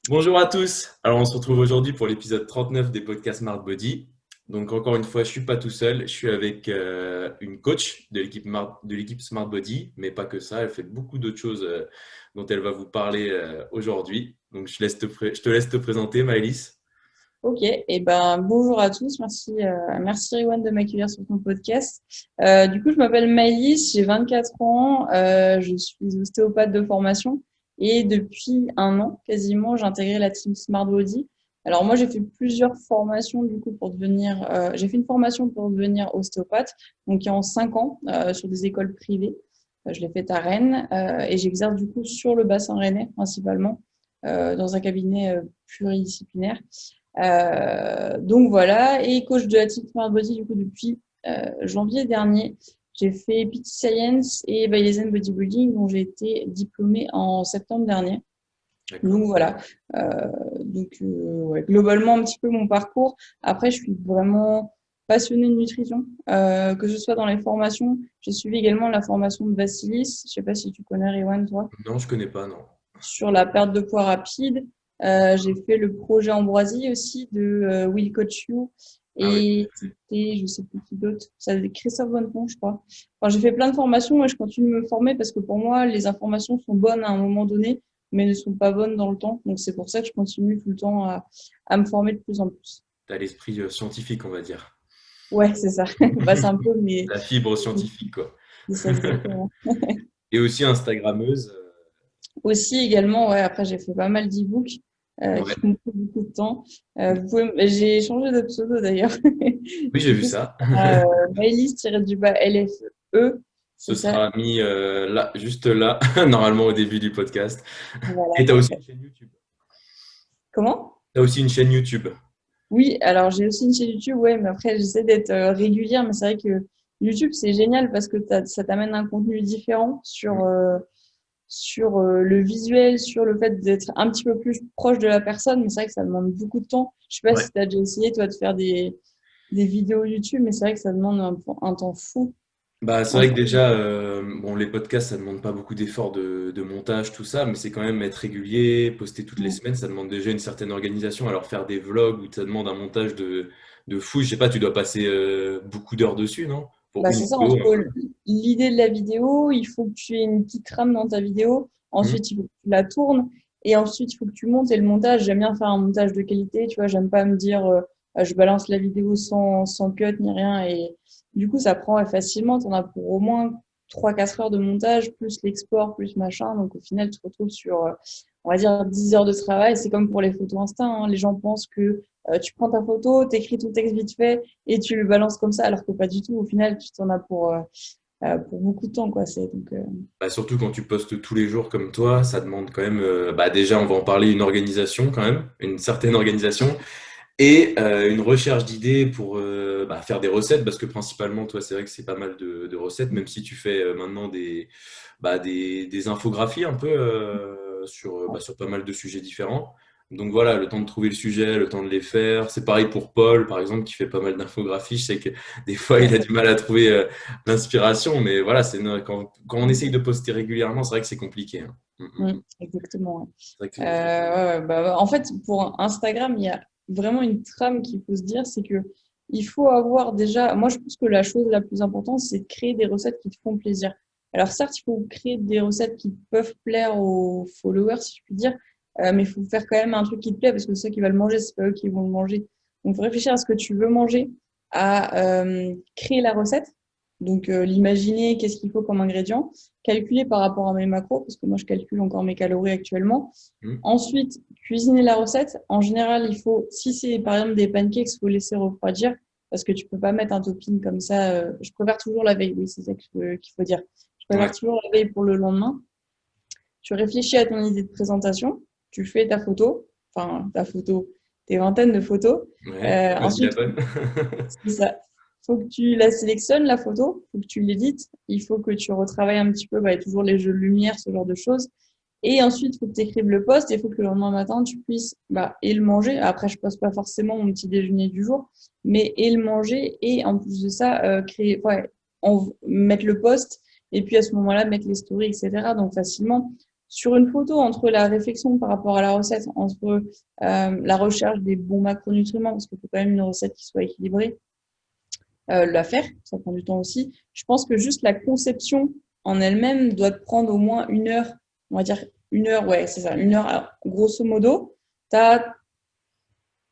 Bonjour à tous. Alors, on se retrouve aujourd'hui pour l'épisode 39 des podcasts Smart Body. Donc, encore une fois, je suis pas tout seul. Je suis avec une coach de l'équipe Smart Body, mais pas que ça. Elle fait beaucoup d'autres choses dont elle va vous parler aujourd'hui. Donc, je te laisse te présenter, Maëlys. Ok, et ben bonjour à tous, merci Riwan de m'accueillir sur ton podcast. Du coup, je m'appelle Maïs, j'ai 24 ans, je suis ostéopathe de formation et depuis un an quasiment, j'ai intégré la team Smart Body. Alors moi, j'ai fait plusieurs formations du coup j'ai fait une formation pour devenir ostéopathe, donc qui est en 5 ans sur des écoles privées. Je l'ai faite à Rennes et j'exerce du coup sur le bassin rennais principalement dans un cabinet pluridisciplinaire. Donc voilà, et coach de la Team Smart Body du coup depuis janvier dernier. J'ai fait PT Science et Bayesian Bodybuilding dont j'ai été diplômée en septembre dernier. D'accord. Donc voilà, ouais, globalement un petit peu mon parcours. Après, je suis vraiment passionnée de nutrition, que ce soit dans les formations. J'ai suivi également la formation de Vassilis. Je sais pas si tu connais Riwan, toi Non, je connais pas, non. sur la perte de poids rapide. J'ai fait le projet Ambroisie aussi de Will Coach You Ah oui. et c'était, je sais plus qui d'autre, ça Christophe Bonnefond, je crois. Enfin, j'ai fait plein de formations et je continue de me former parce que pour moi, les informations sont bonnes à un moment donné, mais ne sont pas bonnes dans le temps. Donc c'est pour ça que je continue tout le temps à me former de plus en plus. Tu as l'esprit scientifique, on va dire. Ouais, c'est ça. Bah, c'est un peu, mais La fibre scientifique, quoi. c'est ça exactement. Et aussi Instagrammeuse. Aussi, également, ouais, après, j'ai fait pas mal d'e-books Ouais. qui m'ont pris beaucoup de temps. J'ai changé de pseudo d'ailleurs. Oui, j'ai Du vu coup, c'est ça. Maëlys-du-bas LFE, Ce c'est ça? sera mis là, juste là, normalement au début du podcast. Voilà, Et tu as aussi parfait. une chaîne YouTube. Comment? Tu as aussi une chaîne YouTube. Oui, alors j'ai aussi une chaîne YouTube, ouais, mais après, j'essaie d'être régulière, mais c'est vrai que YouTube, c'est génial parce que ça t'amène un contenu différent sur le visuel, sur le fait d'être un petit peu plus proche de la personne, mais c'est vrai que ça demande beaucoup de temps. Je sais pas Ouais. si tu as déjà essayé, toi, de faire des vidéos YouTube, mais c'est vrai que ça demande un temps fou. Bah, c'est vrai que Entre... déjà, bon, les podcasts, ça demande pas beaucoup d'efforts de montage, tout ça, mais c'est quand même être régulier, poster toutes les semaines, ça demande déjà une certaine organisation. Alors faire des vlogs où ça demande un montage de fou, je sais pas, tu dois passer beaucoup d'heures dessus, non? Pour Bah, une c'est ça, vidéo. entre l'idée de la vidéo, il faut que tu aies une petite trame dans ta vidéo, Hmm. ensuite il faut que tu la tournes, et ensuite il faut que tu montes, et le montage, j'aime bien faire un montage de qualité, tu vois, j'aime pas me dire je balance la vidéo sans cut ni rien, et du coup ça prend ouais, facilement, t'en as pour au moins 3 4 heures de montage, plus l'export, plus machin, donc au final tu te retrouves sur, on va dire, 10 heures de travail, c'est comme pour les photos Insta, hein. Les gens pensent que tu prends ta photo, t'écris ton texte vite fait, et tu le balances comme ça, alors que pas du tout. Au final, tu t'en as pour beaucoup de temps, quoi. Bah, surtout quand tu postes tous les jours comme toi, ça demande quand même, bah, déjà, on va en parler, une organisation quand même, une certaine organisation. Et une recherche d'idées pour bah, faire des recettes, parce que principalement, toi, c'est vrai que c'est pas mal de recettes, même si tu fais maintenant des infographies un peu sur pas mal de sujets différents. Donc voilà, le temps de trouver le sujet, le temps de les faire. C'est pareil pour Paul, par exemple, qui fait pas mal d'infographies. Je sais que des fois, il a Ouais. du mal à trouver l'inspiration, mais voilà, quand on essaye de poster régulièrement, c'est vrai que c'est compliqué, hein. Exactement. Ouais. C'est vrai que c'est compliqué. En fait, pour Instagram, il y a vraiment une trame qu'il faut se dire, c'est que il faut avoir déjà. Moi, je pense que la chose la plus importante, c'est de créer des recettes qui te font plaisir. Alors certes, il faut créer des recettes qui peuvent plaire aux followers, si je puis dire, mais il faut faire quand même un truc qui te plaît parce que c'est ceux qui veulent le manger, c'est pas eux qui vont le manger. Donc, faut réfléchir à ce que tu veux manger, à créer la recette. Donc, l'imaginer, qu'est-ce qu'il faut comme ingrédient, calculer par rapport à mes macros, parce que moi, je calcule encore mes calories actuellement. Hmm. Ensuite, cuisiner la recette. En général, il faut, si c'est par exemple des pancakes, il faut laisser refroidir parce que tu peux pas mettre un topping comme ça. Je préfère toujours la veille, oui, c'est ça qu'il faut dire. Je préfère Ouais. toujours la veille pour le lendemain. Tu réfléchis à ton idée de présentation, tu fais ta photo, enfin ta photo, tes vingtaines de photos. Ouais. Choisis la Ensuite, bonne. c'est ça. Faut que tu la sélectionnes, la photo, faut que tu l'édites, il faut que tu retravailles un petit peu, bah, toujours les jeux de lumière, ce genre de choses. Et ensuite, il faut que tu écrives le post et il faut que le lendemain matin, tu puisses bah, et le manger. Après, je poste pas forcément mon petit déjeuner du jour, mais et le manger et en plus de ça, mettre le post et puis à ce moment-là, mettre les stories, etc. Donc facilement, sur une photo, entre la réflexion par rapport à la recette, entre la recherche des bons macronutriments, parce qu'il faut quand même une recette qui soit équilibrée, la faire, ça prend du temps aussi. Je pense que juste la conception en elle-même doit te prendre au moins 1 heure, on va dire 1 heure, ouais, c'est ça, 1 heure. Alors, grosso modo,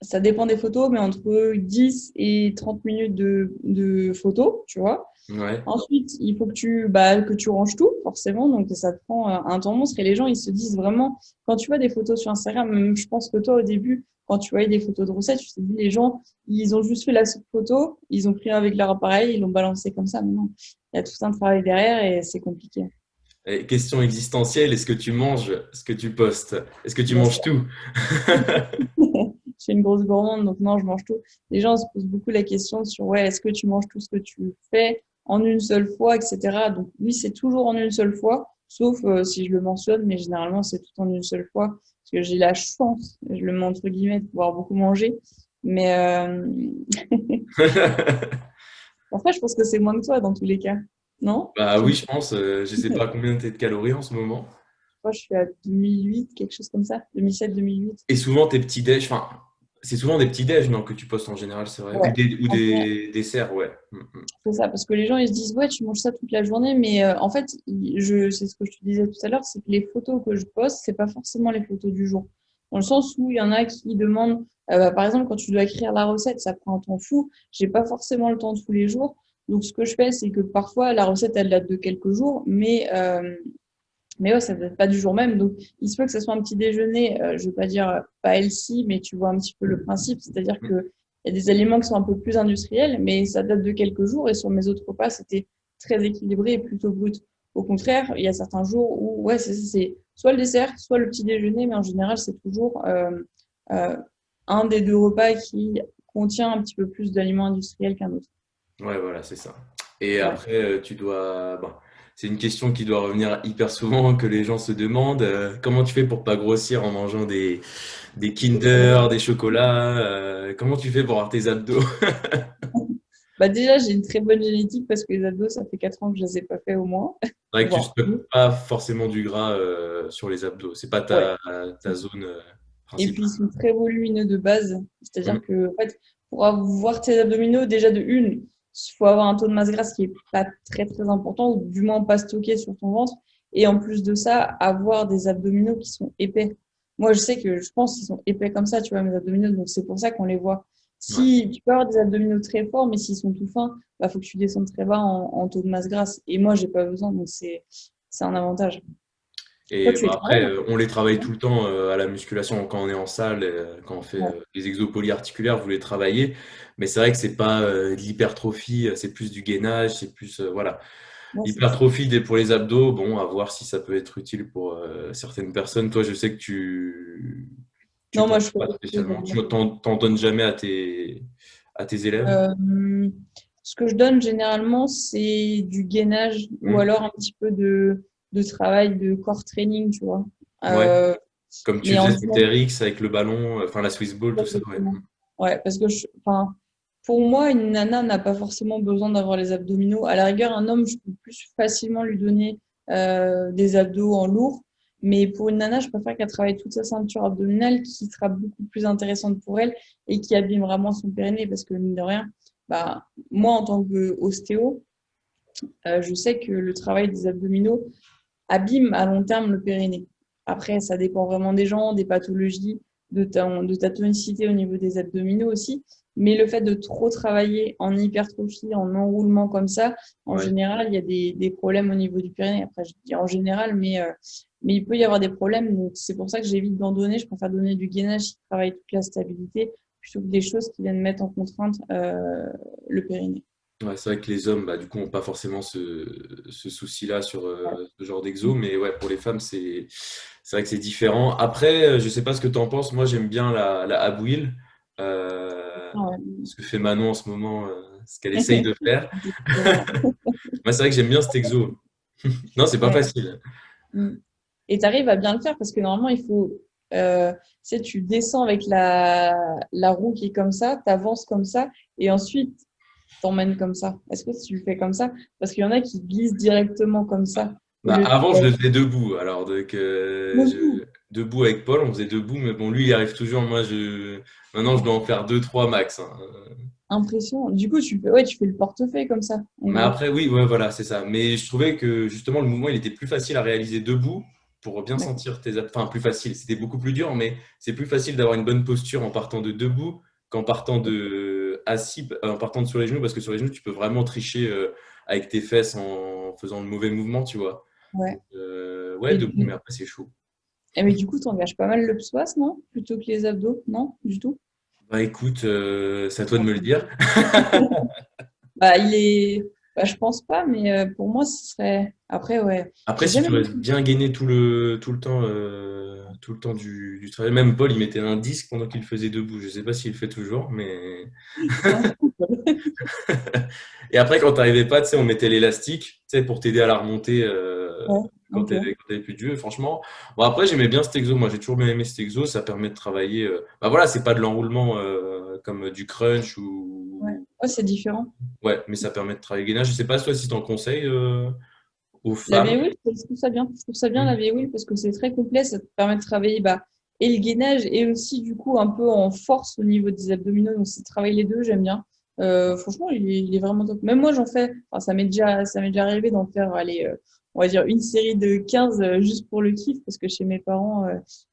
ça dépend des photos, mais entre 10 et 30 minutes de photos, tu vois. Ouais. Ensuite, il faut que tu ranges tout, forcément, donc ça te prend un temps monstre. Et les gens, ils se disent vraiment, quand tu vois des photos sur Instagram, même je pense que toi, au début, quand tu voyais des photos de recettes, tu te dis, les gens, ils ont juste fait la photo, ils ont pris avec leur appareil, ils l'ont balancé comme ça. Mais non, il y a tout un travail derrière et c'est compliqué. Et question existentielle, est-ce que tu manges ce que tu postes? Est-ce que tu Bien manges sûr. tout? Je suis une grosse gourmande, donc non, je mange tout. Les gens se posent beaucoup la question sur, ouais, est-ce que tu manges tout ce que tu fais en une seule fois, etc. Donc oui, c'est toujours en une seule fois, sauf si je le mentionne, mais généralement, c'est tout en une seule fois, parce que j'ai la chance, je le mets entre guillemets, de pouvoir beaucoup manger. Mais après, je pense que c'est moins que toi dans tous les cas. Non? Bah Je oui, me je pense. Je sais pas combien t'es de calories en ce moment. crois, je suis à 2008, quelque chose comme ça. 2007-2008. Et souvent tes petits déj, enfin, c'est souvent des petits déj, non, que tu postes en général, c'est vrai. Ouais. Ou En des desserts, ouais. C'est ça, parce que les gens ils se disent ouais tu manges ça toute la journée, mais en fait c'est ce que je te disais tout à l'heure, c'est que les photos que je poste c'est pas forcément les photos du jour, dans le sens où il y en a qui demandent par exemple quand tu dois écrire la recette ça prend un temps fou, j'ai pas forcément le temps tous les jours, donc ce que je fais c'est que parfois la recette elle date de quelques jours, mais ouais ça date pas du jour même, donc il se peut que ce soit un petit déjeuner, je veux pas dire pas healthy, mais tu vois un petit peu le principe, c'est-à-dire que il y a des aliments qui sont un peu plus industriels, mais ça date de quelques jours et sur mes autres repas, c'était très équilibré et plutôt brut. Au contraire, il y a certains jours où, ouais, c'est soit le dessert, soit le petit déjeuner, mais en général, c'est toujours euh, un des deux repas qui contient un petit peu plus d'aliments industriels qu'un autre. Ouais, voilà, c'est ça. Et Ouais. après, tu dois. Bon, c'est une question qui doit revenir hyper souvent, que les gens se demandent. Comment tu fais pour pas grossir en mangeant des Kinder, des chocolats? Comment tu fais pour avoir tes abdos? Bah déjà, j'ai une très bonne génétique parce que les abdos, ça fait 4 ans que je les ai pas fait au moins, C'est vrai que tu voire stockes plus. pas forcément du gras sur les abdos. C'est pas Ouais. ta zone Et puis, ils principale. sont très volumineux de base. Mm. C'est-à-dire que, en fait, pour avoir tes abdominaux, déjà de une, il faut avoir un taux de masse grasse qui est pas très, très important, ou du moins pas stocké sur ton ventre. Et en plus de ça, avoir des abdominaux qui sont épais. Moi, je sais que je pense qu'ils sont épais comme ça, tu vois, mes abdominaux. Donc, c'est pour ça qu'on les voit. Ouais. Si tu peux avoir des abdominaux très forts, mais s'ils sont tout fins, bah, faut que tu descendes très bas en taux de masse grasse. Et moi, j'ai pas besoin, donc c'est un avantage. Toi, Et tu bah, es après, travailles? on les travaille tout le temps à la musculation quand on est en salle, quand on fait Ouais. les exos polyarticulaires, vous les travaillez. Mais c'est vrai que c'est pas de l'hypertrophie, c'est plus du gainage, c'est plus voilà. Ouais, c'est ça. Hypertrophie pour les abdos, bon, à voir si ça peut être utile pour certaines personnes. Toi, je sais que tu Non, t'en moi, je donnes fais pas pas de spécialement. Tu t'en donnes jamais à tes élèves. Euh, Ce que je donne généralement, c'est du gainage ou Hmm. alors un petit peu de travail de core training, tu vois. Ouais, Euh, comme tu mais en faisais sur général, TRX avec le ballon, enfin la Swiss ball, tout ça, ouais. exactement. Ouais, parce que enfin, pour moi, une nana n'a pas forcément besoin d'avoir les abdominaux. À la rigueur, un homme, je peux plus facilement lui donner des abdos en lourd. Mais pour une nana, je préfère qu'elle travaille toute sa ceinture abdominale qui sera beaucoup plus intéressante pour elle et qui abîmera moins son périnée. Parce que, mine de rien, bah, moi, en tant qu'ostéo, je sais que le travail des abdominaux abîme à long terme le périnée. Après, ça dépend vraiment des gens, des pathologies, de ta tonicité au niveau des abdominaux aussi. Mais le fait de trop travailler en hypertrophie, en enroulement comme ça, en Ouais. général, il y a des problèmes au niveau du périnée. Après, je dis en général, mais il peut y avoir des problèmes. Donc, c'est pour ça que j'évite d'en donner. Je préfère donner du gainage qui travaille toute la stabilité plutôt que des choses qui viennent mettre en contrainte le périnée. Ouais, c'est vrai que les hommes, bah, du coup, n'ont pas forcément ce souci-là sur Ouais. ce genre d'exo, mais ouais, pour les femmes, c'est vrai que c'est différent. Après, je sais pas ce que tu en penses. Moi, j'aime bien la ab wheel, ce que fait Manon en ce moment, ce qu'elle essaye de faire. Exactement. Moi, c'est vrai que j'aime bien cet exo. Non, c'est pas Ouais. facile. Mm. Et tu arrives à bien le faire parce que normalement, tu sais, tu descends avec la roue qui est comme ça, tu avances comme ça, et ensuite, t'emmènes comme ça. Est-ce que tu le fais comme ça? Parce qu'il y en a qui glissent directement comme ça. au Bah, lieu de avant, je faire le faisais debout. Alors, debout. debout avec Paul, on faisait debout, mais bon, lui, il arrive toujours. Maintenant, je dois en faire deux, trois max, hein. Impressionnant. Du coup, tu fais le portefeuille comme ça, en Mais gros. après, oui, ouais, voilà, c'est ça. Mais je trouvais que justement, le mouvement, il était plus facile à réaliser debout pour bien D'accord. sentir tes abdos. Enfin, plus facile. C'était beaucoup plus dur, mais c'est plus facile d'avoir une bonne posture en partant de debout qu'en partant de assis, en partant de sur les genoux, parce que sur les genoux, tu peux vraiment tricher avec tes fesses en faisant le mauvais mouvement, tu vois. Ouais. Ouais, Et, debout, mais après, c'est chaud. mais du coup, tu engages pas mal le psoas, non? Plutôt que les abdos? Non, du tout? Bah écoute, c'est à toi de me le dire. Bah, je pense pas, mais pour moi, ce serait. Après, ouais. Après, J'ai si jamais. tu restes bien gainé tout le temps du travail, même Paul, il mettait un disque pendant qu'il le faisait debout. Je sais pas s'il le fait toujours, mais. C'est un fou, quoi. Et après, quand t'arrivais pas, tu sais, on mettait l'élastique, tu sais, pour t'aider à la remonter Ouais, quand ok. t'avais plus de jeu. Franchement, bon, après, j'aimais bien cet exo. Moi, j'ai toujours bien aimé cet exo. Ça permet de travailler. Bah voilà, c'est pas de l'enroulement comme du crunch Ouais, ou. ouais, c'est différent. Ouais, mais ça permet de travailler le gainage. Je sais pas, toi, si t'en conseilles aux La femmes. V-Wheel, je trouve ça bien. Je trouve ça bien la Mhm. V-Wheel parce que c'est très complet. Ça te permet de travailler bah, et le gainage et aussi du coup un peu en force au niveau des abdominaux. Donc si tu travailles les deux, j'aime bien. Franchement, il est vraiment top. Même moi, j'en fais. Enfin, ça m'est déjà arrivé d'en faire, allez, on va dire une série de 15 juste pour le kiff parce que chez mes parents,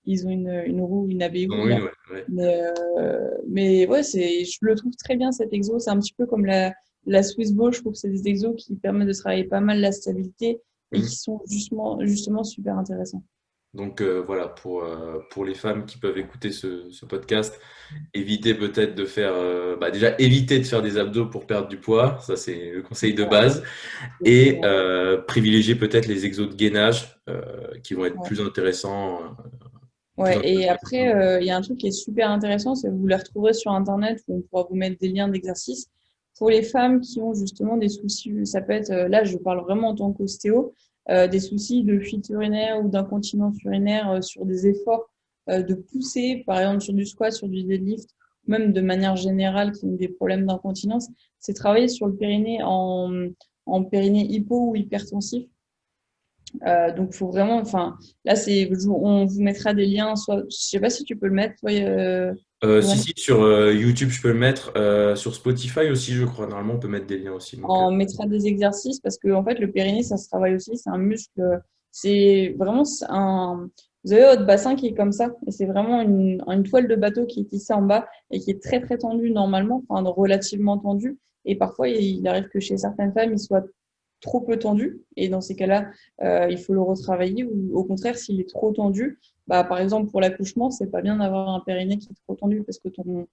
ils ont une roue, une Non, AV-Wheel une, là. ouais, ouais. Mais ouais, je le trouve très bien cet exo. C'est un petit peu comme la Swiss Ball. Je trouve que c'est des exos qui permettent de travailler pas mal la stabilité et Mhm. qui sont justement super intéressants. Donc voilà, pour les femmes qui peuvent écouter ce podcast, évitez peut-être de faire, bah déjà éviter de faire des abdos pour perdre du poids, ça c'est le conseil de base, et Exactement. privilégier peut-être les exos de gainage qui vont être Ouais. plus Ouais, et après, intéressants. il y a un truc qui est super intéressant, c'est que vous les retrouverez sur Internet, où on pourra vous mettre des liens d'exercices. Pour les femmes qui ont justement des soucis, ça peut être, là je parle vraiment en tant qu'ostéo, des soucis de fuite urinaire ou d'incontinence urinaire sur des efforts de poussée, par exemple sur du squat, sur du deadlift, même de manière générale qui ont des problèmes d'incontinence, c'est travailler sur le périnée en périnée hypo ou hypertensif. Donc, faut vraiment, enfin, là, on vous mettra des liens, soit, je sais pas si tu peux le mettre, toi, Si, Johan. si, sur YouTube, je peux le mettre, sur Spotify aussi, je crois, normalement, on peut mettre des liens aussi. Donc, On mettra des exercices parce que, en fait, le périnée, ça se travaille aussi, c'est un muscle, c'est vraiment vous avez votre bassin qui est comme ça, et c'est vraiment une toile de bateau qui est tissée en bas et qui est très, très tendue normalement, enfin, relativement tendue. Et parfois, il arrive que chez certaines femmes, il soit trop peu tendu. Et dans ces cas-là, il faut le retravailler. Ou au contraire, s'il est trop tendu, bah, par exemple, pour l'accouchement, c'est pas bien d'avoir un périnée qui est trop tendu parce que ton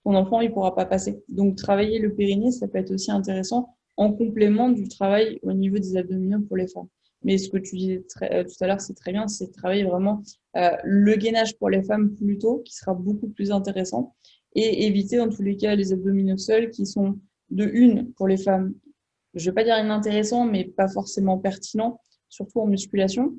enfant, il pourra pas passer. Donc, travailler le périnée, ça peut être aussi intéressant en complément du travail au niveau des abdominaux pour les femmes. Mais ce que tu disais tout à l'heure, c'est très bien, c'est de travailler vraiment le gainage pour les femmes plus tôt, qui sera beaucoup plus intéressant, et éviter dans tous les cas les abdominaux seuls, qui sont de une pour les femmes, je vais pas dire inintéressant, mais pas forcément pertinent, surtout en musculation.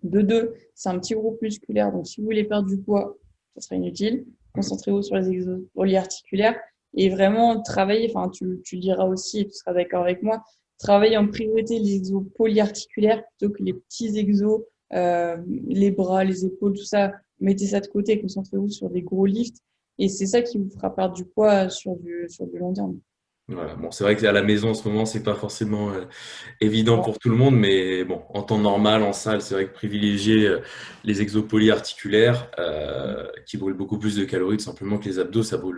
De deux, c'est un petit groupe musculaire, donc si vous voulez perdre du poids, ça serait inutile. Concentrez-vous sur les exos polyarticulaires et vraiment travailler, enfin tu diras aussi, et tu seras d'accord avec moi, travailler en priorité les exos polyarticulaires plutôt que les petits exos, les bras, les épaules, tout ça, mettez ça de côté, concentrez-vous sur des gros lifts et c'est ça qui vous fera perdre du poids sur du long terme. voilà. Bon, c'est vrai qu'à la maison, en ce moment, c'est pas forcément évident pour tout le monde, mais bon, en temps normal, en salle, c'est vrai que privilégier les exos polyarticulaires qui brûlent beaucoup plus de calories tout simplement que les abdos, ça vaut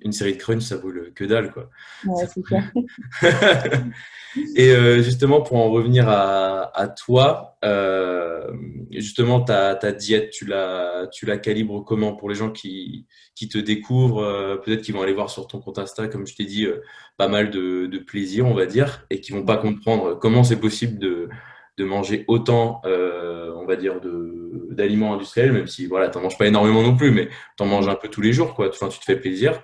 une série de crunch, ça vaut que dalle, quoi. Ouais, Ça- c'est clair. Et justement, pour en revenir à toi, justement, ta diète, tu la calibres comment pour les gens qui te découvrent, peut-être qu'ils vont aller voir sur ton compte Insta, comme je t'ai dit, pas mal de plaisir, on va dire, et qui vont pas comprendre comment c'est possible de manger autant, on va dire, d'aliments industriels, même si voilà, t'en manges pas énormément non plus, mais t'en manges un peu tous les jours, quoi. Enfin, tu te fais plaisir.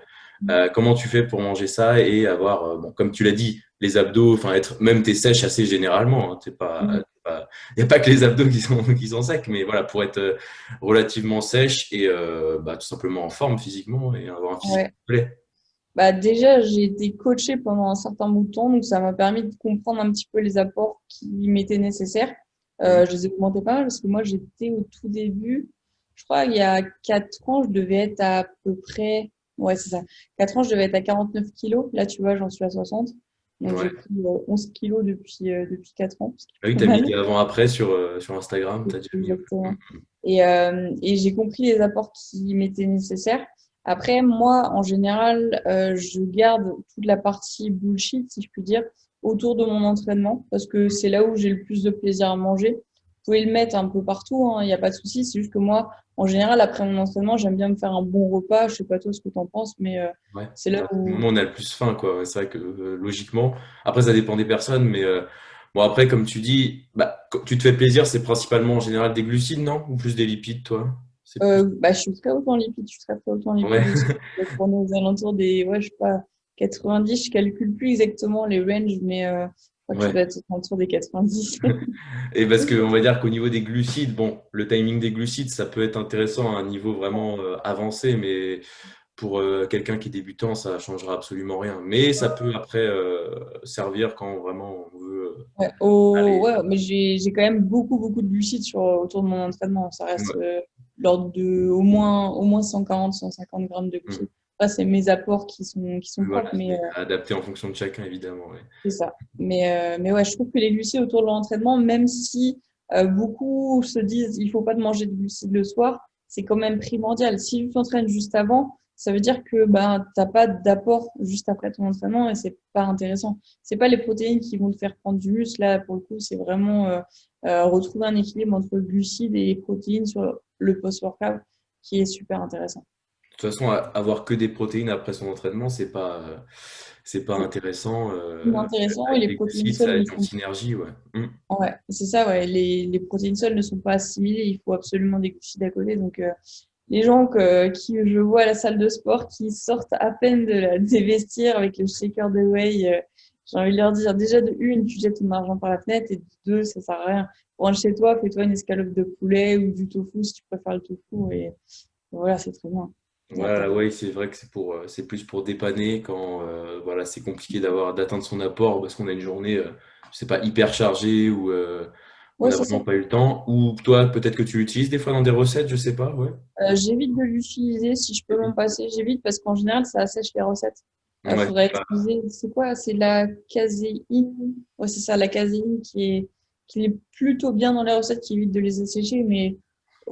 Comment tu fais pour manger ça et avoir, bon, comme tu l'as dit, les abdos, enfin être, même t'es sèche assez généralement, hein, il n'y a pas que les abdos qui sont secs, mais voilà, pour être relativement sèche et bah, tout simplement en forme physiquement et avoir un physique Ouais. complet. Bah, déjà, j'ai été coachée pendant un certain bout de temps, donc ça m'a permis de comprendre un petit peu les apports qui m'étaient nécessaires. Mhm. Je les ai augmentés pas mal parce que moi, j'étais au tout début. Je crois il y a 4 ans, je devais être à peu près, ouais, c'est ça. 4 ans, je devais être à 49 kilos. Là, tu vois, j'en suis à 60. Donc, j'ai Ouais. pris 11 kilos depuis 4 ans, ce qui Ah oui, est tu as pas mis mal. des avant-après sur Instagram, tu as déjà mis. Ouais. Exactement. Et j'ai compris les apports qui m'étaient nécessaires. Après, moi, en général, je garde toute la partie bullshit, si je puis dire, autour de mon entraînement, parce que c'est là où j'ai le plus de plaisir à manger. Vous pouvez le mettre un peu partout, hein, il n'y a pas de souci. C'est juste que moi, en général, après mon entraînement, j'aime bien me faire un bon repas. Je sais pas toi ce que tu en penses, mais Ouais. c'est là Bah, au où moment où on a le plus faim, quoi. Ouais, c'est vrai que logiquement, après ça dépend des personnes, mais bon après comme tu dis, bah, quand tu te fais plaisir, c'est principalement en général des glucides, non? Ou plus des lipides, toi? C'est plus. bah, je suis très haute en lipides, je suis très très haute en Ouais. lipides aussi. Je vais tourner aux alentours des, ouais, je sais pas, 90, je calcule plus exactement les ranges, mais je crois que je Ouais. dois être aux alentours des 90. Et parce que on va dire qu'au niveau des glucides, bon, le timing des glucides, ça peut être intéressant à un niveau vraiment avancé, mais pour quelqu'un qui est débutant, ça changera absolument rien. Mais ça peut après servir quand vraiment on veut Ouais, aller. ouais, mais j'ai quand même beaucoup de glucides autour de mon entraînement. Ça reste Ouais. l'ordre de au moins 140, 150 grammes de Mm. glucides. Après, c'est mes apports qui sont Oui, propres, voilà, mais c'est adapté en fonction de chacun, évidemment. Ouais. c'est ça. Mais ouais, je trouve que les glucides autour de l'entraînement, même si beaucoup se disent il faut pas de manger de glucides le soir, c'est quand même primordial. Si tu t'entraînes juste avant, ça veut dire que ben t'as pas d'apport juste après ton entraînement et c'est pas intéressant. C'est pas les protéines qui vont te faire prendre du muscle. Là, pour le coup, c'est vraiment retrouver un équilibre entre glucides et protéines sur le post-workout qui est super intéressant. De toute façon, avoir que des protéines après son entraînement, c'est pas C'est intéressant. inintéressant et Avec les des protéines glucides, ça seules va ne être en sont synergie, ouais. Mm. Ouais, c'est ça, ouais. Les protéines seules ne sont pas assimilées, il faut absolument des glucides à côté. Donc, les gens qui je vois à la salle de sport qui sortent à peine des vestiaires avec le shaker de whey, j'ai envie de leur dire déjà de une, tu jettes ton argent par la fenêtre et de deux, ça sert à rien. Rentre chez toi, fais-toi une escalope de poulet ou du tofu si tu préfères le tofu et voilà, c'est très bien. Voilà, ouais, c'est vrai que c'est plus pour dépanner quand voilà, c'est compliqué d'atteindre son apport parce qu'on a une journée, je sais pas, hyper chargée ou on Ouais, n'a c'est ça. vraiment pas eu le temps. Ou toi, peut-être que tu l'utilises des fois dans des recettes, je sais pas, ouais. J'évite de l'utiliser si je peux m'en passer. J'évite parce qu'en général, ça assèche les recettes. Ouais, Faudrait bah, utiliser, c'est quoi? C'est la caséine. Ouais, c'est ça, la caséine qui est plutôt bien dans les recettes, qui évite de les assécher. Mais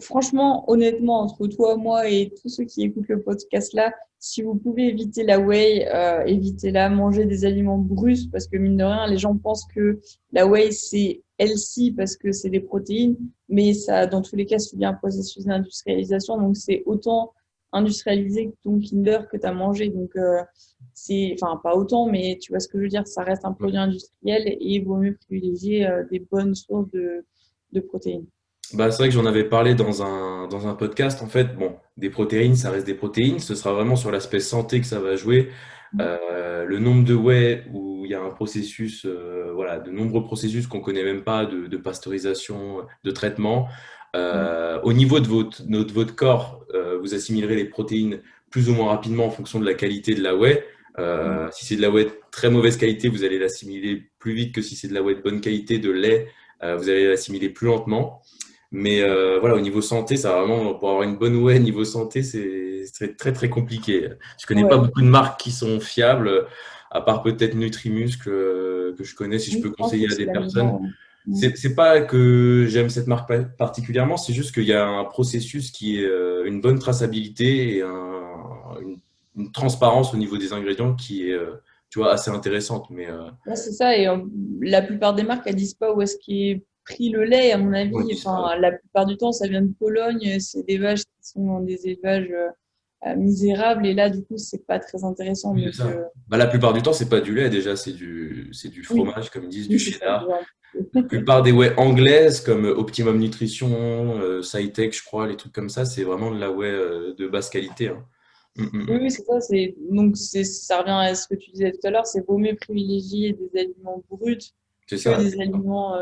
franchement, honnêtement, entre toi, moi et tous ceux qui écoutent le podcast là, si vous pouvez éviter la whey, évitez-la, mangez des aliments bruts parce que mine de rien, les gens pensent que la whey c'est healthy parce que c'est des protéines, mais ça, dans tous les cas, subit un processus d'industrialisation, donc c'est autant industrialisé que ton Kinder que tu as mangé. Donc, enfin, pas autant, mais tu vois ce que je veux dire, ça reste un produit industriel et il vaut mieux privilégier des bonnes sources de protéines. bah, c'est vrai que j'en avais parlé dans un podcast. En fait, bon, des protéines, ça reste des protéines. Ce sera vraiment sur l'aspect santé que ça va jouer. Le nombre de whey où il y a un processus, voilà, de nombreux processus qu'on connaît même pas de pasteurisation, de traitement. Au niveau de votre corps, vous assimilerez les protéines plus ou moins rapidement en fonction de la qualité de la whey. Si c'est de la whey de très mauvaise qualité, vous allez l'assimiler plus vite que si c'est de la whey de bonne qualité, de lait, vous allez l'assimiler plus lentement. Mais voilà, au niveau santé, ça vraiment, pour avoir une bonne whey niveau santé, c'est très très compliqué. Je connais pas Ouais, beaucoup de marques qui sont fiables, à part peut-être Nutrimuscle que je connais, si je oui, peux je pense que conseiller à c'est des la personnes. meilleure. Mm. C'est pas que j'aime cette marque particulièrement, c'est juste qu'il y a un processus qui est une bonne traçabilité et une transparence au niveau des ingrédients qui est, tu vois, assez intéressante. Mais Ouais, c'est ça. Et la plupart des marques, elles disent pas où est-ce qu'est pris le lait, à mon on ne avis. dit pas. Enfin, la plupart du temps, ça vient de Pologne. C'est des vaches qui sont dans des élevages misérables. Et là, du coup, c'est pas très intéressant. Oui, c'est Donc, ça. Bah, la plupart du temps, c'est pas du lait déjà, c'est du oui, fromage, comme ils disent, du oui, c'est ça. cheddar. La plupart des whey anglaises, comme Optimum Nutrition, SciTech, je crois, les trucs comme ça, c'est vraiment de la whey de basse qualité, hein. Oui, Mm. oui, c'est ça. Donc, ça revient à ce que tu disais tout à l'heure. C'est vaut mieux privilégier des aliments bruts C'est que ça. des aliments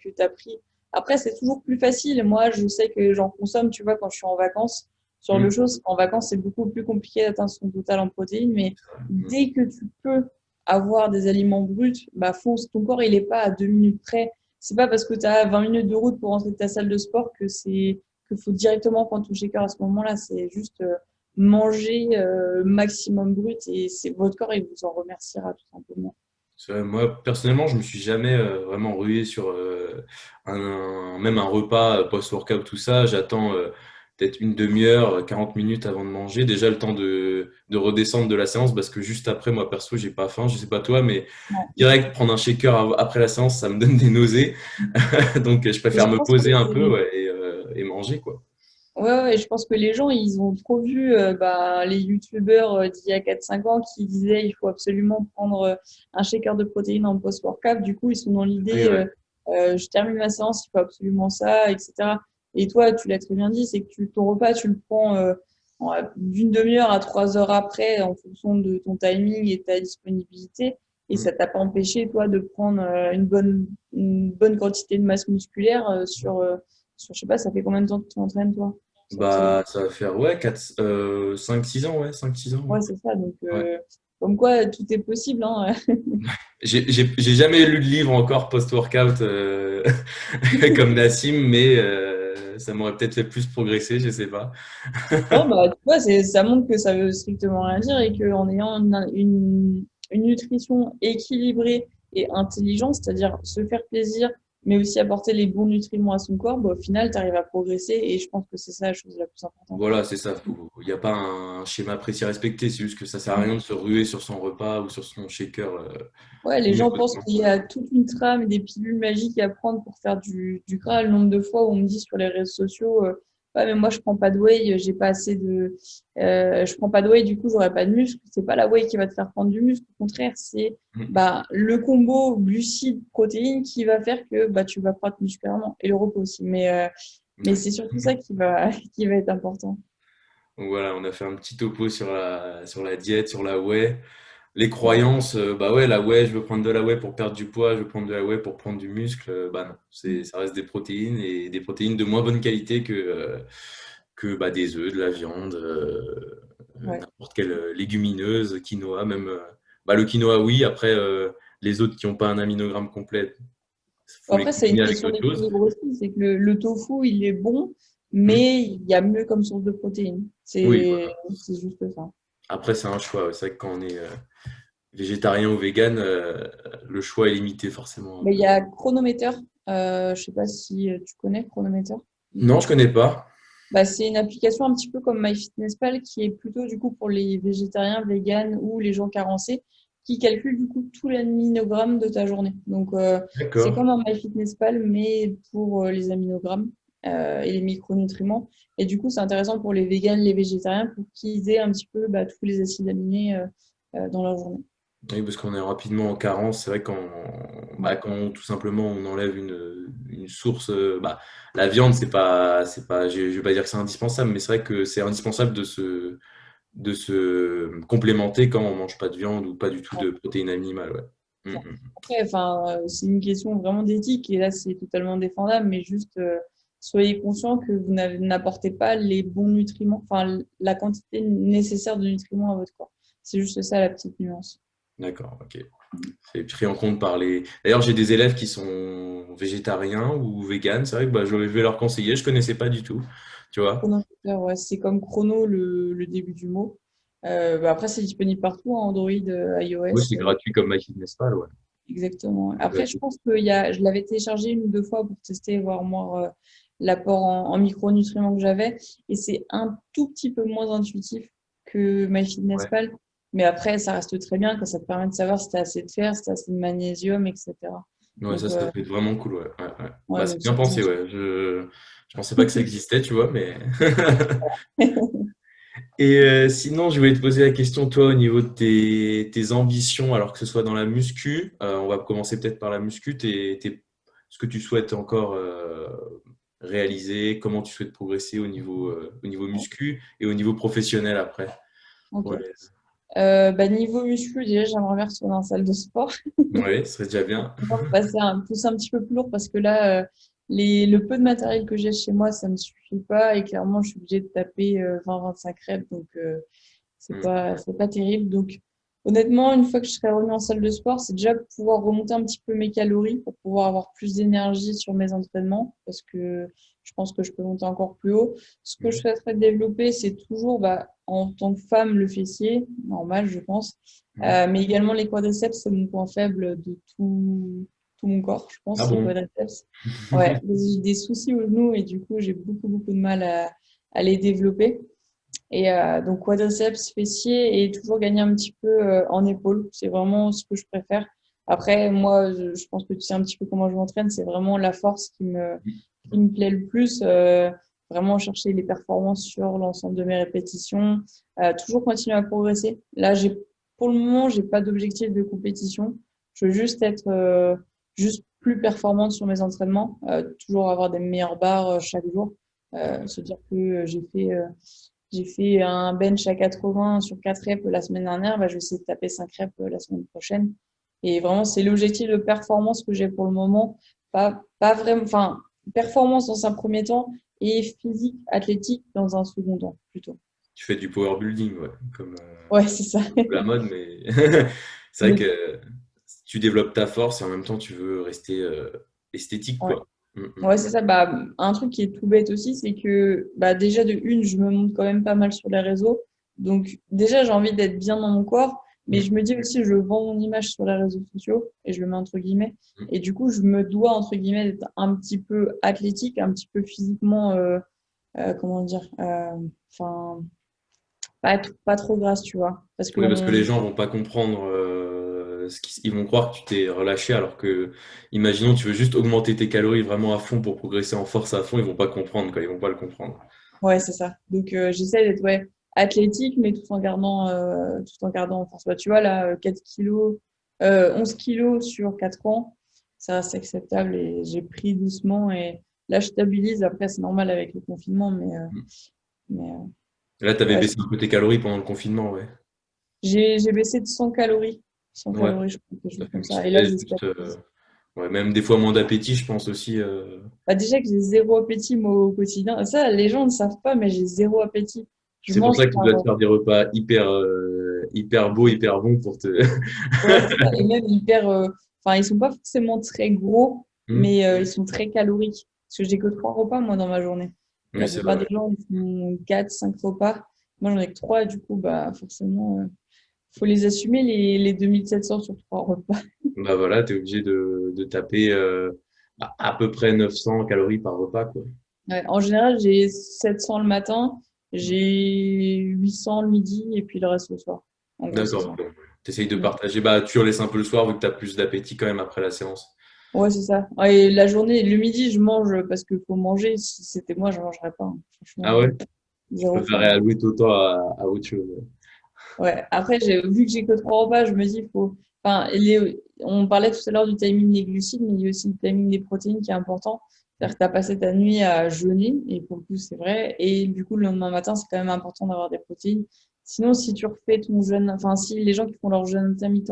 que tu as pris. Après, c'est toujours plus facile. Moi, je sais que j'en consomme, tu vois, quand je suis en vacances. sur le chose. En vacances, c'est beaucoup plus compliqué d'atteindre son total en protéines, mais Mm. dès que tu peux avoir des aliments bruts, bah fonce, ton corps, il est pas à 2 minutes près. C'est pas parce que tu as 20 minutes de route pour rentrer de ta salle de sport que faut directement prendre ton shaker à ce moment-là. C'est juste manger maximum brut et c'est votre corps, il vous en remerciera tout simplement. C'est vrai, moi, personnellement, je me suis jamais vraiment rué sur même un repas post-workout, tout ça. J'attends peut-être une demi-heure, 40 minutes avant de manger. Déjà le temps de redescendre de la séance parce que juste après, moi, perso, j'ai pas faim. Je sais pas toi, mais Ouais. direct, prendre un shaker après la séance, ça me donne des nausées. Donc, je Et préfère je me pense que poser un peu ouais, et manger, quoi. ouais, je pense que les gens, ils ont trop vu bah, les youtubeurs d'il y a 4 5 ans qui disaient il faut absolument prendre un shaker de protéines en post-workout. Du coup, ils sont dans Oui, l'idée ouais. je termine ma séance, il faut absolument ça, etc. Et toi, tu l'as très bien dit, c'est que ton repas, tu le prends d'une demi-heure à 3 heures après en fonction de ton timing et de ta disponibilité. Et Mm. ça t'a pas empêché, toi, de prendre une bonne quantité de masse musculaire je sais pas, ça fait combien de temps que tu t'entraînes, toi? Bah, ça va faire, ouais, 5-6 ans, ouais, 5-6 ans, ouais. Ouais, c'est ça. Donc, Ouais. comme quoi, tout est possible, hein. J'ai jamais lu de livre encore post-workout comme Nassim, mais ça m'aurait peut-être fait plus progresser, je sais pas. Non, bah, tu vois, ça montre que ça veut strictement rien dire et qu'en ayant une nutrition équilibrée et intelligente, c'est-à-dire se faire plaisir, mais aussi apporter les bons nutriments à son corps, bah, au final, tu arrives à progresser et je pense que c'est ça la chose la plus importante. Voilà, c'est ça. Il n'y a pas un schéma précis à respecter. C'est juste que ça sert à rien de se ruer sur son repas ou sur son shaker Ouais, les au milieu gens de pensent séance, qu'il y quoi. a toute une trame et des pilules magiques à prendre pour faire du gras. Le nombre de fois où on me dit sur les réseaux sociaux, ouais, mais moi je prends pas de whey, je prends pas de whey, du coup j'aurai pas de muscle. C'est pas la whey qui va te faire prendre du muscle. Au contraire, c'est Mm. bah le combo glucides protéines qui va faire que bah tu vas croître musculairement et le repos aussi. Mais Ouais. c'est surtout ça qui va qui va être important. Donc voilà, on a fait un petit topo sur la diète, sur la whey. Les Ouais. croyances, bah ouais, la whey, je veux prendre de la whey pour perdre du poids, je veux prendre de la whey pour prendre du muscle. Bah non, ça reste des protéines et des protéines de moins bonne qualité que bah, des œufs, de la viande, Ouais. n'importe quelle légumineuse, quinoa, même. Bah, le quinoa, oui, après, les autres qui n'ont pas un aminogramme complet, faut les Après, c'est une combiner avec question d'autres choses. d'équilibre aussi. C'est que le tofu, il est bon, Hmm. mais il y a mieux comme source de protéines. Oui, C'est juste ça. après, c'est un choix. Ouais. C'est vrai que quand on est végétarien ou vegan, le choix est limité forcément un Mais il peu. y a Chronometer. Je sais pas si tu connais Chronometer. Non, je connais pas. Bah, c'est une application un petit peu comme MyFitnessPal qui est plutôt du coup pour les végétariens, véganes ou les gens carencés qui calcule du coup tout l'aminogrammes de ta journée. Donc c'est D'accord. comme un MyFitnessPal mais pour les aminogrammes et les micronutriments. Et du coup c'est intéressant pour les véganes, les végétariens pour qu'ils aient un petit peu bah, tous les acides aminés dans leur journée. Oui, parce qu'on est rapidement en carence. C'est vrai quand, Ouais. bah, quand tout simplement on enlève une source, bah, la viande, je vais pas dire que c'est indispensable, mais c'est vrai que c'est indispensable de se complémenter quand on mange pas de viande ou pas du tout de protéines animales. Ouais. Mm, mm. Après, enfin, c'est une question vraiment d'éthique et là, c'est totalement défendable, mais juste soyez conscient que vous n'apportez pas les bons nutriments, enfin, la quantité nécessaire de nutriments à votre corps. C'est juste ça la petite nuance. D'accord, ok. C'est pris en compte par les. D'ailleurs, j'ai des élèves qui sont végétariens ou véganes. C'est vrai que bah, je vais leur conseiller. Je connaissais pas du tout. Tu vois? Chronometer, ouais, c'est comme chrono le début du mot. Bah, après, c'est disponible partout, hein, Android, Oui, iOS, c'est gratuit comme MyFitnessPal, ouais. exactement. Ouais, Après, je pense je l'avais téléchargé une ou deux fois pour tester, voir moi l'apport en micronutriments que j'avais. Et c'est un tout petit peu moins intuitif que ouais. MyFitnessPal. Mais après, ça reste très bien quand ça te permet de savoir si tu as assez de fer, si tu as assez de magnésium, etc. Ouais, Donc, ça peut être vraiment cool, ouais. Ouais, ouais. ouais, Bah, c'est donc bien c'est pensé, ouais. Je pensais pas que ça existait, tu vois, mais. Et sinon, je voulais te poser la question, toi, au niveau de tes ambitions, alors que ce soit dans la muscu, on va commencer peut-être par la muscu, ce que tu souhaites encore réaliser, comment tu souhaites progresser au niveau muscu et au niveau professionnel après. ok. Pour les- Bah, niveau muscu, déjà, j'aimerais bien retourner en salle de sport. Ouais, ce serait déjà bien. Passer pousser un petit peu plus lourd parce que là, le peu de matériel que j'ai chez moi, ça me suffit pas et clairement, je suis obligée de taper 20-25 reps, donc Mm. c'est pas terrible. Donc, honnêtement, une fois que je serai revenue en salle de sport, c'est déjà pouvoir remonter un petit peu mes calories pour pouvoir avoir plus d'énergie sur mes entraînements parce que je pense que je peux monter encore plus haut. Ce que je Mm. souhaiterais développer, c'est toujours, bah, en tant que femme, le fessier, normal, je pense, Mm. mais également les quadriceps, c'est mon point faible de tout mon corps, je Ah pense, les bon? quadriceps. Ouais, j'ai des soucis aux genoux et du coup, j'ai beaucoup de mal à les développer. Et donc quadriceps, fessiers et toujours gagner un petit peu en épaules. C'est vraiment ce que je préfère. Après, moi, je pense que tu sais un petit peu comment je m'entraîne. C'est vraiment la force qui me plaît le plus. Vraiment chercher les performances sur l'ensemble de mes répétitions. Toujours continuer à progresser. Là, pour le moment, j'ai pas d'objectif de compétition. Je veux juste être juste plus performante sur mes entraînements. Toujours avoir des meilleures barres chaque jour. Se dire que j'ai fait un bench à 80 sur 4 reps la semaine dernière, bah, je vais essayer de taper 5 reps la semaine prochaine. Et vraiment, c'est l'objectif de performance que j'ai pour le moment. Pas vraiment, enfin, performance dans un premier temps et physique, athlétique dans un second temps, plutôt. Tu fais du power building, ouais, comme Ouais, c'est ça. la mode, mais c'est vrai Donc, que tu développes ta force et en même temps tu veux rester esthétique, ouais. quoi. Mm, mm. Ouais, c'est ça. Bah, un truc qui est tout bête aussi, c'est que bah, déjà de une, je me montre quand même pas mal sur les réseaux. Donc déjà, j'ai envie d'être bien dans mon corps, mais Mm, je me dis aussi, je vends mon image sur les réseaux sociaux et je le mets entre guillemets. mm. Et du coup, je me dois entre guillemets d'être un petit peu athlétique, un petit peu physiquement, comment dire, enfin, pas trop grasse, tu vois. Parce que Oui, parce que les gens vont pas comprendre ils vont croire que tu t'es relâché alors que, imaginons, tu veux juste augmenter tes calories vraiment à fond pour progresser en force à fond, ils vont pas comprendre, quoi, ils vont pas le comprendre. ouais, c'est ça. Donc, j'essaie d'être ouais, athlétique, mais tout en gardant en force. Bah, tu vois, là, 4 kilos, 11 kilos sur 4 ans, ça reste acceptable et j'ai pris doucement. Et là, je stabilise. Après, c'est normal avec le confinement, Mm. mais Là, tu avais ouais, baissé un peu tes calories pendant le confinement, ouais. j'ai baissé de 100 calories. 100 Ouais, calories, je crois, quelque ça chose fait une comme ça. petite Et là, baisse, je juste, stabilise. ouais, même des fois moins d'appétit, je pense aussi. Bah, déjà que j'ai zéro appétit, moi, au quotidien. Ça, les gens ne savent pas, mais j'ai zéro appétit. Je C'est pour mange ça que tu par dois te faire des repas hyper beaux, hyper bons pour te. ouais, c'est ça. Et même hyper. Enfin, ils sont pas forcément très gros, Mm. mais ils sont très caloriques. Parce que j'ai que 3 repas, moi, dans ma journée. Oui, La c'est plupart vrai. des gens, ils font 4, 5 repas. Moi, j'en ai que 3, du coup, bah, forcément, faut les assumer, les 2700 sur 3 repas. Bah voilà, tu es obligé de taper à peu près 900 calories par repas, quoi. Ouais, en général, j'ai 700 le matin, Mm. j'ai 800 le midi, et puis le reste le soir. En gros, c'est D'accord. ça. Tu essayes de Mm. partager. Bah, tu laisses un peu le soir vu que tu as plus d'appétit quand même après la séance. Ouais, c'est ça. Ouais, et la journée, le midi, je mange parce qu'il faut manger. Si c'était moi, je mangerais pas, hein. Ah Franchement, ouais? Je zéro préférais flemme. allouer tout le temps à autre chose. Ouais. Après, vu que j'ai que 3 repas, je me dis, faut. Enfin, on parlait tout à l'heure du timing des glucides, mais il y a aussi le timing des protéines qui est important. C'est-à-dire que tu as passé ta nuit à jeûner, et pour le coup, c'est vrai. Et du coup, le lendemain matin, c'est quand même important d'avoir des protéines. Sinon, si tu refais ton jeûne, enfin, si les gens qui font leur jeûne intermittent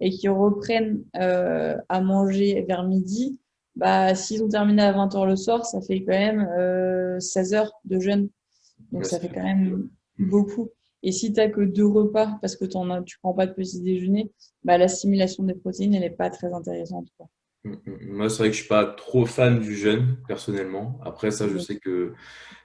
et qui reprennent à manger vers midi, bah, s'ils ont terminé à 20 heures le soir, ça fait quand même 16 heures de jeûne. Donc Ouais, ça ça fait fait quand beaucoup. même Mm. beaucoup. Et si tu n'as que 2 repas parce que tu prends pas de petit déjeuner, bah, l'assimilation des protéines, elle n'est pas très intéressante, quoi. Moi, c'est vrai que je suis pas trop fan du jeûne, personnellement. Après, ça, je Donc, sais que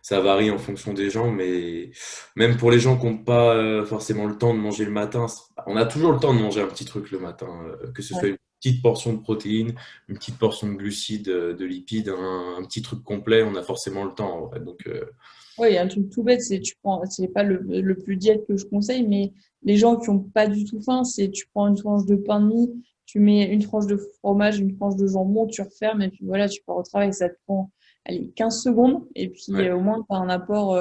ça varie en fonction des gens, mais même pour les gens qui n'ont pas forcément le temps de manger le matin, on a toujours le temps de manger un petit truc le matin, que ce soit ouais. une petite portion de protéines, une petite portion de glucides, de lipides, un petit truc complet, on a forcément le temps, en vrai. Donc, Ouais, il y a un truc tout bête, c'est pas le plus diète que je conseille, mais les gens qui ont pas du tout faim, c'est tu prends une tranche de pain de mie, tu mets une tranche de fromage, une tranche de jambon, tu refermes et puis voilà, tu pars au travail. Ça te prend, allez, 15 secondes et puis ouais. au moins tu as un apport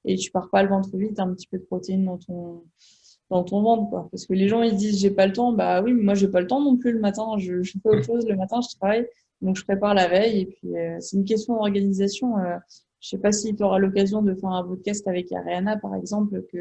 et tu pars pas le ventre vide, t'as un petit peu de protéines dans ton ventre, quoi. Parce que les gens, ils disent, j'ai pas le temps. Bah oui, mais moi, j'ai pas le temps non plus le matin. Je fais autre chose. Le matin, je travaille. Donc, je prépare la veille. Et puis, c'est une question d'organisation. Je sais pas si tu auras l'occasion de faire un podcast avec Ariana, par exemple, Si,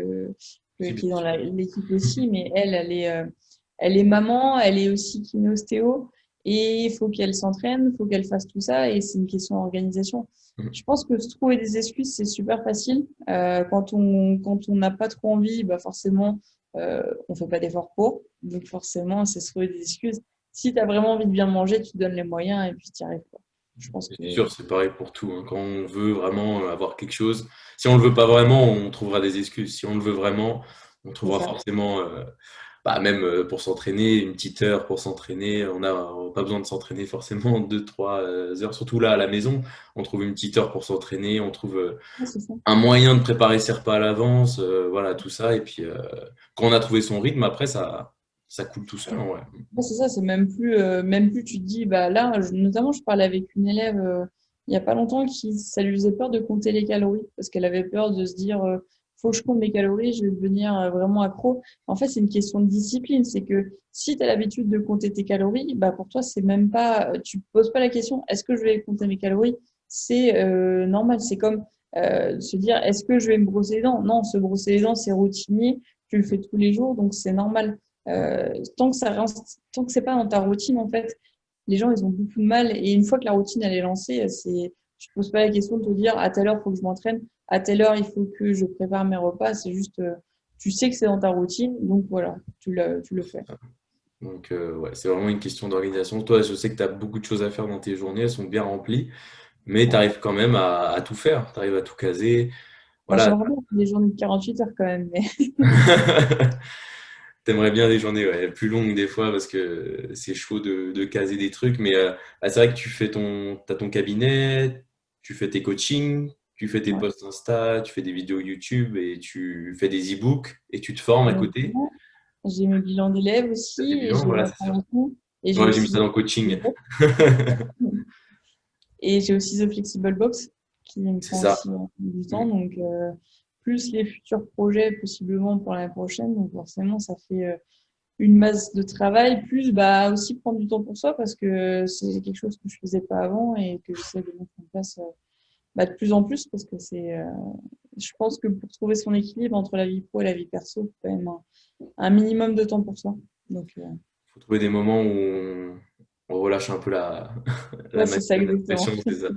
bien qui est dans sûr. l'équipe aussi. Mais elle est maman. Elle est aussi kiné-ostéo. et il faut qu'elle s'entraîne, il faut qu'elle fasse tout ça et c'est une question d'organisation. Je pense que se trouver des excuses, c'est super facile. Quand on n'a pas trop envie, bah forcément, on fait pas d'effort pour. Donc forcément, c'est se trouver des excuses. Si tu as vraiment envie de bien manger, tu te donnes les moyens et puis tu y arrives, quoi. Je pense Et que c'est sûr, c'est pareil pour tout, hein. Quand on veut vraiment avoir quelque chose, si on le veut pas vraiment, on trouvera des excuses. Si on le veut vraiment, on c'est trouvera ça. forcément, bah, même pour s'entraîner, une petite heure pour s'entraîner. On n'a pas besoin de s'entraîner forcément 2, 3 heures. Surtout là, à la maison, on trouve une petite heure pour s'entraîner. On trouve Ouais, c'est ça. un moyen de préparer ses repas à l'avance. Voilà, tout ça. Et puis, quand on a trouvé son rythme, après, ça coule tout seul, en vrai. Ouais, c'est ça, c'est même plus tu te dis, bah là, notamment, je parlais avec une élève il y a pas longtemps qui, ça lui faisait peur de compter les calories parce qu'elle avait peur de se dire, faut que je compte mes calories, je vais devenir vraiment accro. En fait, c'est une question de discipline. C'est que si tu as l'habitude de compter tes calories, bah pour toi, c'est même pas, tu te poses pas la question, est-ce que je vais compter mes calories? C'est normal. C'est comme se dire, est-ce que je vais me brosser les dents? Non, se brosser les dents, c'est routinier, tu le fais tous les jours, donc c'est normal. Tant que c'est pas dans ta routine, en fait, les gens, ils ont beaucoup de mal. Et une fois que la routine, elle est lancée, tu te poses pas la question de te dire, à telle heure, il faut que je m'entraîne, à telle heure, il faut que je prépare mes repas. C'est juste, tu sais que c'est dans ta routine, donc voilà, tu le fais. Donc, ouais, c'est vraiment une question d'organisation. Toi, je sais que tu as beaucoup de choses à faire dans tes journées, elles sont bien remplies, mais tu arrives quand même à tout faire, tu arrives à tout caser. Bah, Voilà. j'aimerais bien des journées de 48 heures quand même, mais T'aimerais bien des journées ouais, plus longues des fois parce que c'est chaud de caser des trucs, mais ah, c'est vrai que t'as ton cabinet, tu fais tes coachings, tu fais tes ouais. posts Insta, tu fais des vidéos YouTube et tu fais des e-books et tu te formes à côté. Exactement. J'ai mes bilans d'élèves T'as tes aussi, et bilans, j'ai voilà, ma c'est ça. formation, et j'ai Ouais, j'ai mis aussi ça dans le coaching. Et j'ai aussi The Flexible Box qui me C'est prend ça. aussi du temps. Mm. Donc, plus les futurs projets possiblement pour l'année prochaine. Donc, forcément, ça fait une masse de travail. Plus, bah, aussi prendre du temps pour soi parce que c'est quelque chose que je faisais pas avant et que j'essaie de mettre en place bah, de plus en plus parce que je pense que pour trouver son équilibre entre la vie pro et la vie perso, il faut quand même un minimum de temps pour soi. Donc, Faut trouver des moments où on relâche un peu ouais, c'est ça la exactement. motivation, c'est ça.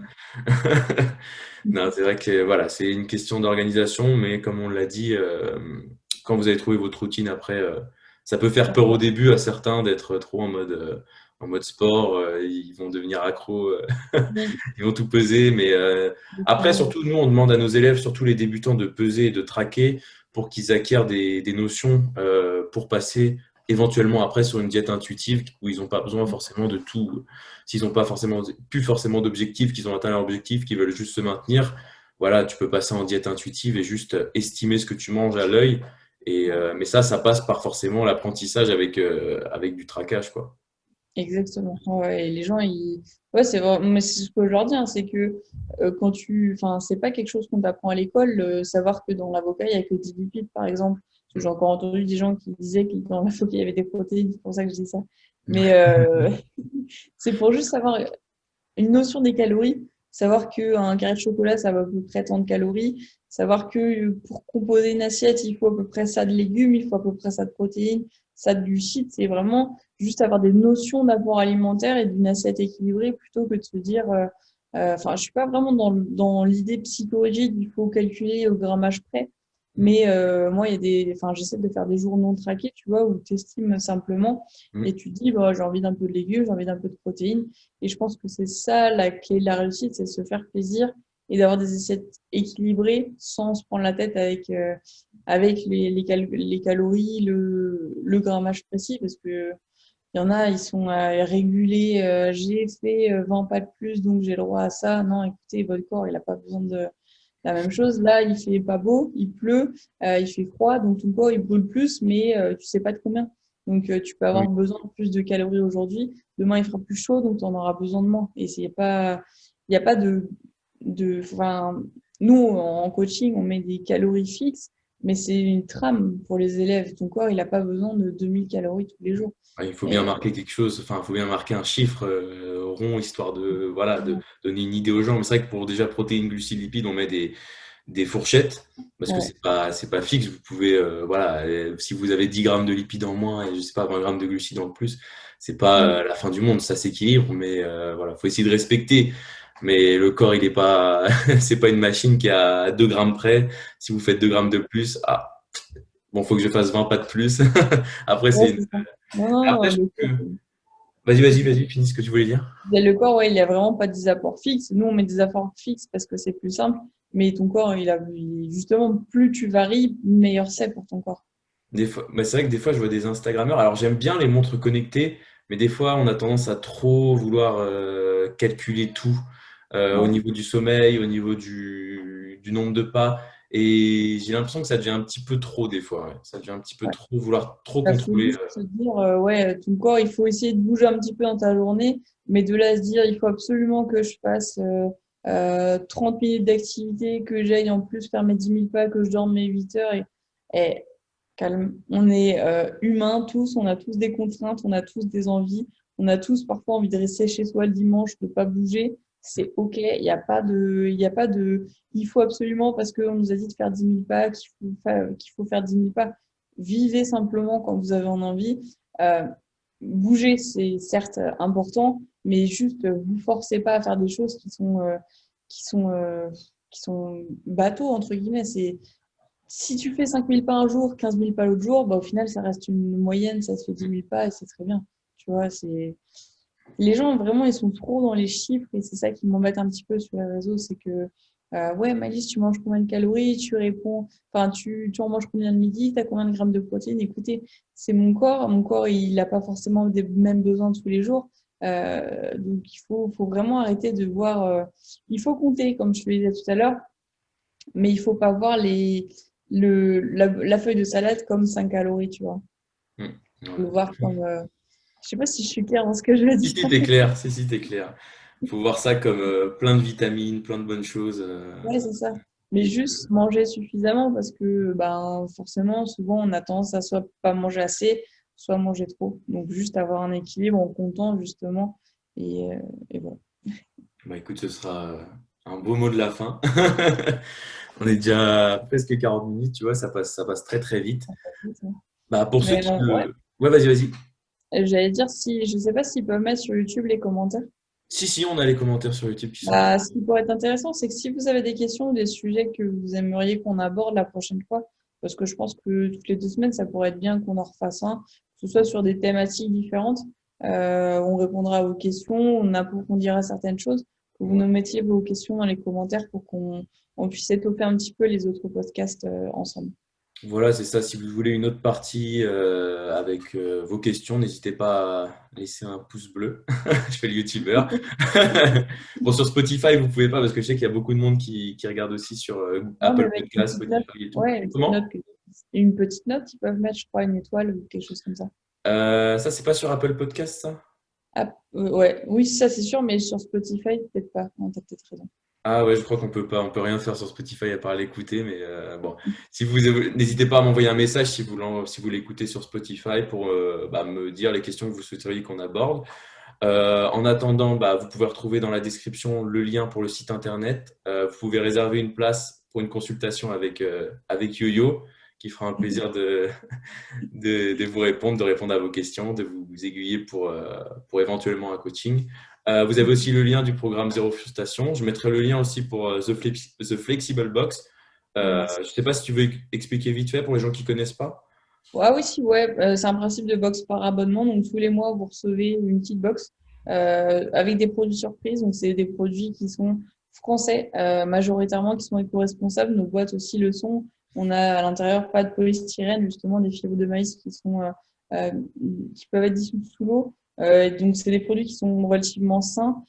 Non, c'est vrai que voilà, c'est une question d'organisation, mais comme on l'a dit, quand vous avez trouvé votre routine après, ça peut faire peur au début à certains d'être trop en mode sport, ils vont devenir accros, Oui, ils vont tout peser, mais après, exactement. surtout, nous, on demande à nos élèves, surtout les débutants, de peser et de traquer pour qu'ils acquièrent des notions pour passer éventuellement après sur une diète intuitive où ils n'ont pas besoin forcément de tout. S'ils n'ont pas forcément, plus forcément d'objectifs, qu'ils ont atteint leur objectif, qu'ils veulent juste se maintenir, voilà, tu peux passer en diète intuitive et juste estimer ce que tu manges à l'œil. Mais ça passe par forcément l'apprentissage avec du traquage, quoi. Exactement. Ouais, et les gens, ouais, c'est vrai, mais c'est ce que je leur dis, hein, c'est que enfin, c'est pas quelque chose qu'on t'apprend à l'école, savoir que dans l'avocat, il y a que 10 lipides, par exemple. Parce que j'ai encore entendu des gens qui disaient que dans l'avocat, il y avait des protéines, c'est pour ça que je dis ça. Mais c'est pour juste savoir une notion des calories, savoir qu'un carré de chocolat, ça va à peu près tant de calories, savoir que pour composer une assiette, il faut à peu près ça de légumes, il faut à peu près ça de protéines, ça de glucides, c'est vraiment juste avoir des notions d'apport alimentaire et d'une assiette équilibrée plutôt que de se dire, enfin, je suis pas vraiment dans l'idée psychorigide, il faut calculer au grammage près. Mais moi, enfin, j'essaie de faire des jours non traqués, tu vois, où tu estimes simplement et tu te dis, bah, j'ai envie d'un peu de légumes, j'ai envie d'un peu de protéines. Et je pense que c'est ça la clé de la réussite, c'est de se faire plaisir et d'avoir des assiettes équilibrées sans se prendre la tête avec les calories, le grammage précis, parce que il y en a, ils sont régulés, j'ai fait 20 pas de plus, donc j'ai le droit à ça. Non, écoutez, votre corps, il n'a pas besoin de la même chose. Là, il fait pas beau, il pleut, il fait froid, donc ton corps, il brûle plus, mais tu sais pas de combien. Donc, tu peux Oui. avoir besoin de plus de calories aujourd'hui. Demain, il fera plus chaud, donc tu en auras besoin de moins. Et il y a pas enfin, nous, en coaching, on met des calories fixes, mais c'est une trame pour les élèves. Ton corps, il n'a pas besoin de 2000 calories tous les jours. Ouais, il faut bien Et, marquer quelque chose, enfin, il faut bien marquer un chiffre rond, histoire voilà, de donner une idée aux gens. Mais c'est vrai que pour déjà protéines, glucides, lipides, on met des fourchettes, parce que Ouais. c'est pas fixe. Vous pouvez, voilà, si vous avez 10 grammes de lipides en moins et je sais pas, 20 grammes de glucides en plus, c'est pas Mm. la fin du monde, ça s'équilibre, mais voilà, faut essayer de respecter. Mais le corps, il est pas, c'est pas une machine qui est à 2 grammes près. Si vous faites 2 grammes de plus, ah, bon, faut que je fasse 20 pas de plus. Après, Ouais, c'est c'est ça. Non, non, après, je trouve que, vas-y, finis ce que tu voulais dire. le corps, ouais, il n'y a vraiment pas des apports fixes. Nous, on met des apports fixes parce que c'est plus simple. Mais ton corps, justement, plus tu varies, meilleur c'est pour ton corps. Des fois, bah, c'est vrai que des fois, je vois des Instagrammeurs. Alors, j'aime bien les montres connectées, mais des fois, on a tendance à trop vouloir calculer tout au Ouais. niveau du sommeil, au niveau du nombre de pas. Et j'ai l'impression que ça devient un petit peu trop des fois. Ouais. Ça devient un petit peu Ouais. trop vouloir trop Il faut contrôler. juste se dire, ouais, ton corps, il faut essayer de bouger un petit peu dans ta journée, mais de là à se dire, il faut absolument que je fasse 30 minutes d'activité, que j'aille en plus faire mes 10 000 pas, que je dorme mes 8 heures. Et calme, on est humains tous, on a tous des contraintes, on a tous des envies, on a tous parfois envie de rester chez soi le dimanche, de pas bouger. C'est OK, il y a pas de, il faut absolument parce qu'on nous a dit de faire 10 000 pas, qu'il faut faire 10 000 pas. Vivez simplement quand vous avez en envie. Euh, Bouger, c'est certes important, mais juste vous forcez pas à faire des choses qui sont, euh, qui sont bateaux, entre guillemets. C'est, si tu fais 5 000 pas un jour, 15 000 pas l'autre jour, bah, au final, ça reste une moyenne, ça te fait 10 000 pas et c'est très bien. Tu vois, c'est, les gens, vraiment, ils sont trop dans les chiffres et c'est ça qui m'embête un petit peu sur les réseaux, c'est que, ouais, Malice, tu manges combien de calories? Tu réponds, enfin, tu en manges combien de midi? Tu as combien de grammes de protéines? Écoutez, c'est mon corps, il n'a pas forcément des mêmes besoins tous les jours. Donc, faut vraiment arrêter de voir, il faut compter, comme je te le disais tout à l'heure, mais il faut pas voir la feuille de salade comme 5 calories, tu vois. Hmm. Il faut le Ouais. voir comme, je sais pas si je suis claire dans ce que je veux Si, dire. si, t'es clair. Si, si, t'es clair. Faut voir ça comme plein de vitamines, plein de bonnes choses. Ouais, c'est ça. Mais juste manger suffisamment parce que ben forcément, souvent on a tendance à soit pas manger assez, soit manger trop. Donc juste avoir un équilibre en comptant justement. Et, euh, et voilà. Bah écoute, ce sera un beau mot de la fin. On est déjà à presque 40 minutes, tu vois, ça passe très très vite. Bah pour ceux Mais qui bon, ouais. le... Ouais, vas-y, vas-y. J'allais dire si je sais pas s'ils peuvent mettre sur YouTube les commentaires. Si, si, on a les commentaires sur YouTube qui sont là. Bah, ce qui pourrait être intéressant, c'est que si vous avez des questions ou des sujets que vous aimeriez qu'on aborde la prochaine fois, parce que je pense que toutes les 2 semaines, ça pourrait être bien qu'on en refasse un, que ce soit sur des thématiques différentes. On répondra à vos questions, on approfondira certaines choses, que vous Ouais. nous mettiez vos questions dans les commentaires pour qu'on puisse étoffer un petit peu les autres podcasts ensemble. Voilà, c'est ça. Si vous voulez une autre partie avec vos questions, n'hésitez pas à laisser un pouce bleu. Je fais le youtubeur. Bon, sur Spotify, vous pouvez pas parce que je sais qu'il y a beaucoup de monde qui regarde aussi sur Non, mais Apple avec une Podcast, petite note, Spotify et tout. ouais, Comment? une petite note, ils peuvent mettre, je crois, une étoile ou quelque chose comme ça. Ça, c'est pas sur Apple Podcast, ça? Ah, ouais, oui, ça c'est sûr, mais sur Spotify, peut-être pas. Non, t'as peut-être raison. Ah ouais, je crois qu'on peut pas, on peut rien faire sur Spotify à part l'écouter, mais bon, si vous n'hésitez pas à m'envoyer un message si vous l'écoutez sur Spotify pour bah, me dire les questions que vous souhaiteriez qu'on aborde. En attendant, bah, vous pouvez retrouver dans la description le lien pour le site internet. Vous pouvez réserver une place pour une consultation avec Yo-Yo, qui fera un plaisir de vous répondre, de répondre à vos questions, de vous aiguiller pour éventuellement un coaching. Vous avez aussi le lien du programme Zéro Frustration. Je mettrai le lien aussi pour The Flexible Box. Je Yes. ne sais pas si tu veux expliquer vite fait pour les gens qui ne connaissent pas. Ouais, oui, si, ouais, c'est un principe de box par abonnement. Donc, tous les mois, vous recevez une petite box avec des produits surprises. Donc, c'est des produits qui sont français, majoritairement, qui sont éco-responsables. Nos boîtes aussi le sont. On a à l'intérieur pas de polystyrène, justement, des fibres de maïs euh, qui peuvent être dissoutes sous l'eau. Donc, c'est des produits qui sont relativement sains,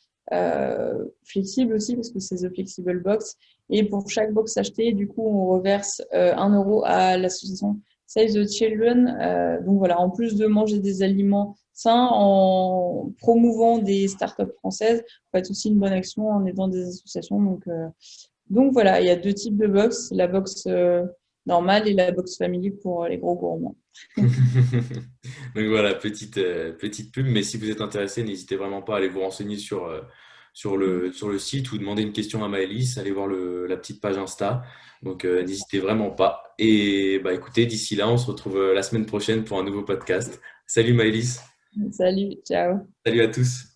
flexibles aussi, parce que c'est The Flexible Box. Et pour chaque box achetée, du coup, on reverse 1 € à l'association Save the Children. Donc voilà, en plus de manger des aliments sains, en promouvant des startups françaises, vous faites aussi une bonne action en aidant des associations. Donc voilà, il y a 2 types de box, la box normale et la box family pour les gros gourmands. Donc voilà, petite pub. Mais si vous êtes intéressé, n'hésitez vraiment pas à aller vous renseigner sur le site ou demander une question à Maëlys, allez voir la petite page Insta. Donc, n'hésitez vraiment pas. Et bah, écoutez, d'ici là, on se retrouve la semaine prochaine pour un nouveau podcast. Salut Maëlys, Salut, ciao. salut à tous.